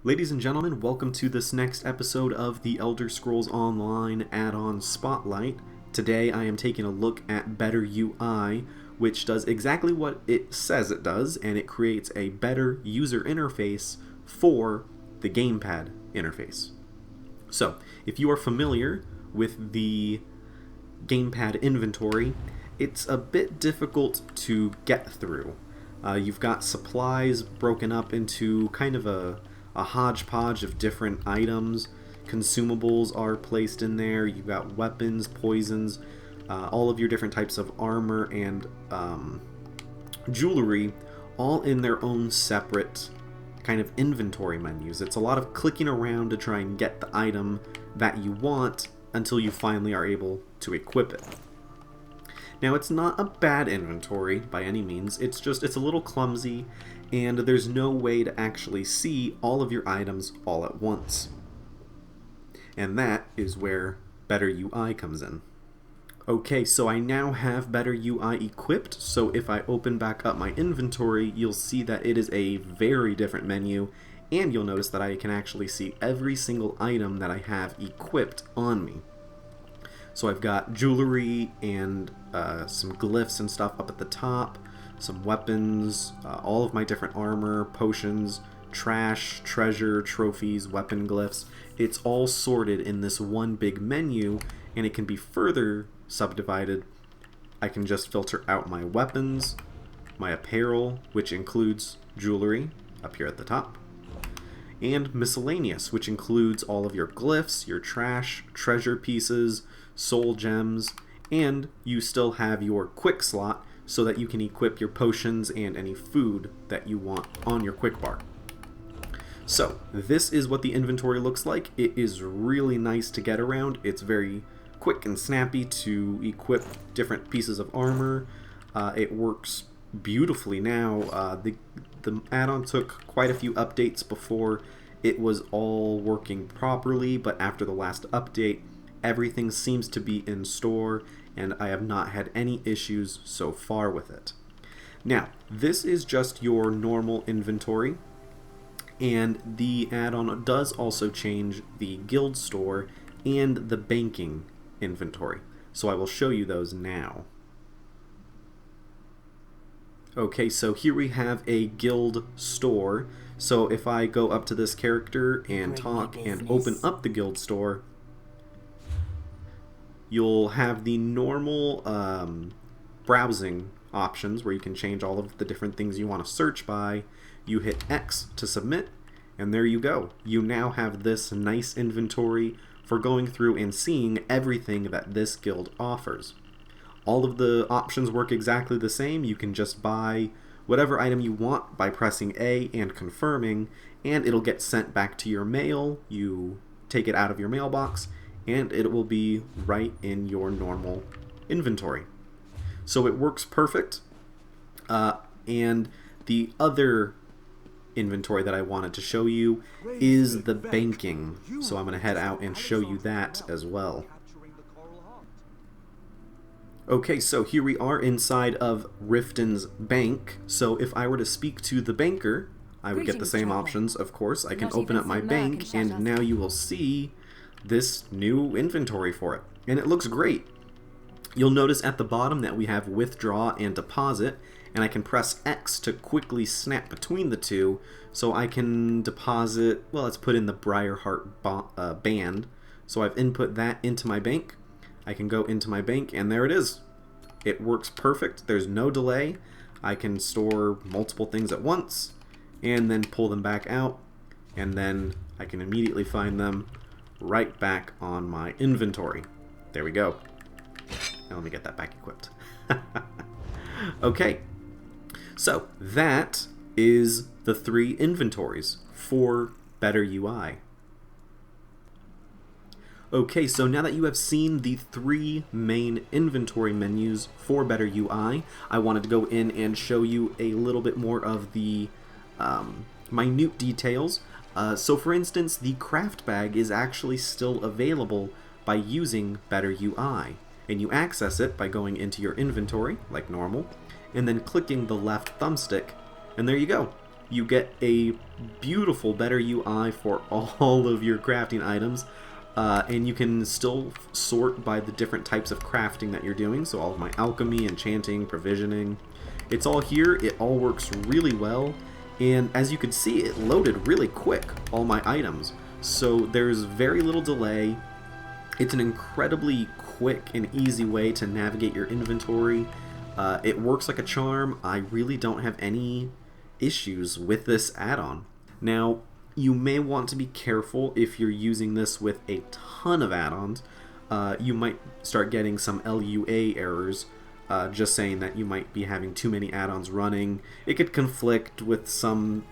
Ladies and gentlemen, welcome to this next episode of the Elder Scrolls Online add-on Spotlight. Today I am taking a look at Better UI, which does exactly what it says it does, and it creates a better user interface for the gamepad interface. So, if you are familiar with the gamepad inventory, it's a bit difficult to get through. You've got supplies broken up into kind of a hodgepodge of different items. Consumables are placed in there. You've got weapons, poisons, all of your different types of armor and jewelry, all in their own separate kind of inventory menus. It's a lot of clicking around to try and get the item that you want until you finally are able to equip it. Now, it's not a bad inventory by any means. It's a little clumsy, and there's no way to actually see all of your items all at once. And that is where Better UI comes in. Okay, so I now have Better UI equipped, so if I open back up my inventory, you'll see that it is a very different menu, and you'll notice that I can actually see every single item that I have equipped on me. So I've got jewelry and some glyphs and stuff up at the top, some weapons, all of my different armor, potions, trash, treasure, trophies, weapon glyphs. It's all sorted in this one big menu, and it can be further subdivided. I can just filter out my weapons, my apparel, which includes jewelry up here at the top, and miscellaneous, which includes all of your glyphs, your trash, treasure pieces, soul gems, and you still have your quick slot so that you can equip your potions and any food that you want on your quick bar. So this is what the inventory looks like. It is really nice to get around. It's very quick and snappy to equip different pieces of armor. It works beautifully now. The add-on took quite a few updates before it was all working properly, but after the last update, everything seems to be in store, and I have not had any issues so far with it. Now, this is just your normal inventory, and the add-on does also change the guild store and the banking inventory. So I will show you those now. Okay, so here we have a guild store. So if I go up to this character and talk and open up the guild store, you'll have the normal browsing options where you can change all of the different things you want to search by. You hit X to submit, and there you go. You now have this nice inventory for going through and seeing everything that this guild offers. All of the options work exactly the same. You can just buy whatever item you want by pressing A and confirming, and it'll get sent back to your mail. You take it out of your mailbox, and it will be right in your normal inventory. So it works perfect. And the other inventory that I wanted to show you is the banking. So I'm going to head out and show you that as well. Okay, so here we are inside of Riften's bank. So if I were to speak to the banker, I would get the same options, of course. I can open up my bank, and now you will see this new inventory for it, and it looks great. You'll notice at the bottom that we have withdraw and deposit, and I can press X to quickly snap between the two, so I can deposit, well, let's put in the Briarheart band. So I've input that into my bank. I can go into my bank, and there it is. It works perfect. There's no delay. I can store multiple things at once and then pull them back out, and then I can immediately find them right back on my inventory. There we go. Now let me get that back equipped. Okay, so that is the 3 inventories for Better UI. Okay, so now that you have seen the 3 main inventory menus for Better UI, I wanted to go in and show you a little bit more of the minute details. So for instance, the craft bag is actually still available by using Better UI. And you access it by going into your inventory, like normal, and then clicking the left thumbstick, and there you go. You get a beautiful, better UI for all of your crafting items, and you can still sort by the different types of crafting that you're doing, so all of my alchemy, enchanting, provisioning, it's all here. It all works really well, and as you can see, it loaded really quick, all my items, so there's very little delay. It's an incredibly quick and easy way to navigate your inventory. It works like a charm. I really don't have any issues with this add-on. Now, you may want to be careful if you're using this with a ton of add-ons. You might start getting some LUA errors, just saying that you might be having too many add-ons running. It could conflict with some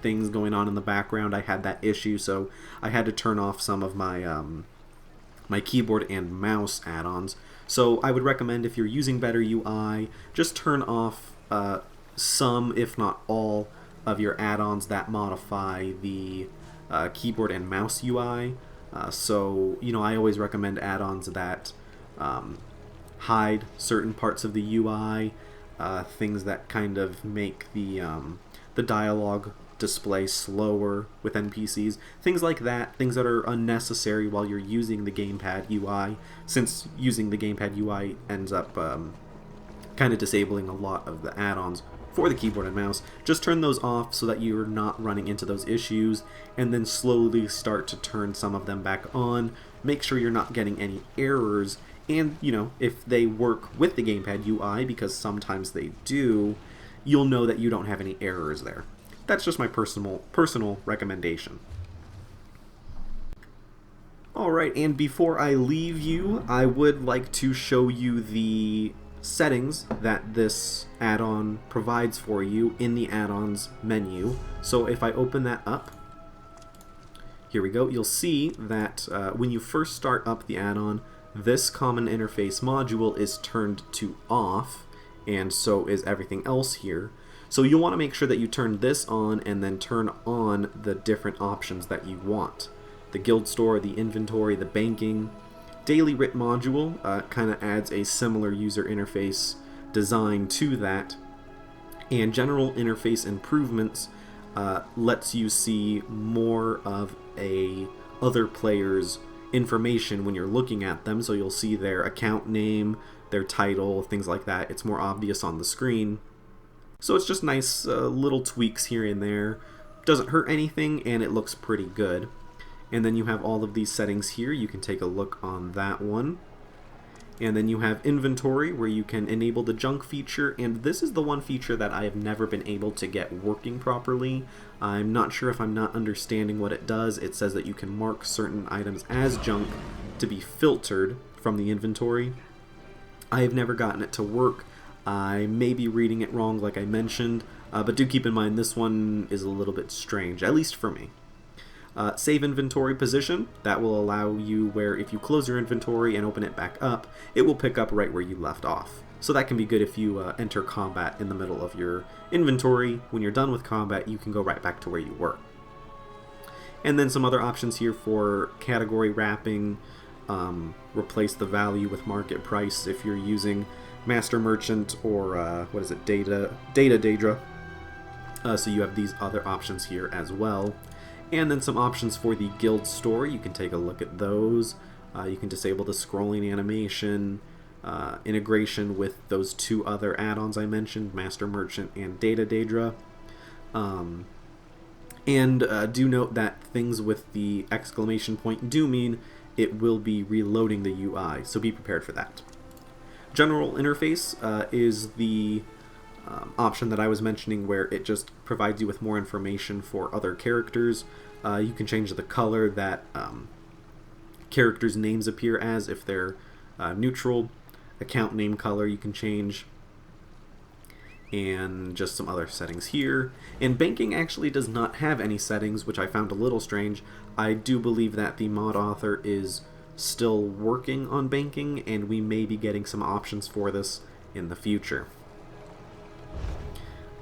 things going on in the background. I had that issue, so I had to turn off some of my my keyboard and mouse add-ons. So I would recommend, if you're using better UI, just turn off some, if not all, of your add-ons that modify the keyboard and mouse UI. So, you know, I always recommend add-ons that hide certain parts of the UI, things that kind of make the dialogue display slower with NPCs, things like that, things that are unnecessary while you're using the gamepad UI, since using the gamepad UI ends up kind of disabling a lot of the add-ons for the keyboard and mouse. Just turn those off so that you're not running into those issues, and then slowly start to turn some of them back on. Make sure you're not getting any errors, and, you know, if they work with the gamepad UI, because sometimes they do, you'll know that you don't have any errors there. That's just my personal recommendation. Alright, and before I leave you, I would like to show you the settings that this add-on provides for you in the add-ons menu. So if I open that up, here we go, you'll see that when you first start up the add-on, this common interface module is turned to off, and so is everything else here. So you'll want to make sure that you turn this on, and then turn on the different options that you want. The guild store, the inventory, the banking. Daily writ module kind of adds a similar user interface design to that. And general interface improvements lets you see more of other player's information when you're looking at them. So you'll see their account name, their title, things like that. It's more obvious on the screen. So it's just nice little tweaks here and there. Doesn't hurt anything, and it looks pretty good. And then you have all of these settings here. You can take a look on that one. And then you have inventory, where you can enable the junk feature, and this is the one feature that I have never been able to get working properly. I'm not sure if I'm not understanding what it does. It says that you can mark certain items as junk to be filtered from the inventory. I have never gotten it to work. I may be reading it wrong, like I mentioned, but do keep in mind this one is a little bit strange, at least for me. Save inventory position, that will allow you where if you close your inventory and open it back up, it will pick up right where you left off. So that can be good if you enter combat in the middle of your inventory. When you're done with combat, you can go right back to where you were. And then some other options here for category wrapping, replace the value with market price if you're using Master Merchant or what is it, Data Daedra. So you have these other options here as well. And then some options for the guild store. You can take a look at those. You can disable the scrolling animation, integration with those two other add-ons I mentioned, Master Merchant and Data Daedra. And do note that things with the exclamation point do mean it will be reloading the UI, so be prepared for that. General interface is the option that I was mentioning, where it just provides you with more information for other characters. You can change the color that characters' names appear as if they're neutral. Account name color you can change, and just some other settings here. And banking actually does not have any settings, which I found a little strange. I do believe that the mod author is still working on banking, and we may be getting some options for this in the future.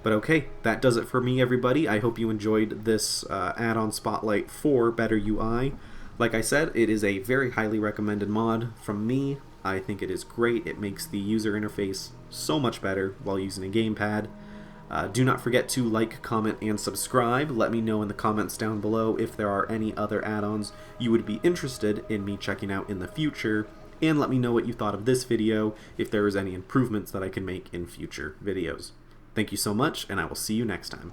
But okay, that does it for me, everybody. I hope you enjoyed this add-on spotlight for Better UI. Like I said, it is a very highly recommended mod from me. I think it is great. It makes the user interface so much better while using a gamepad. Do not forget to like, comment, and subscribe. Let me know in the comments down below if there are any other add-ons you would be interested in me checking out in the future, and let me know what you thought of this video, if there is any improvements that I can make in future videos. Thank you so much, and I will see you next time.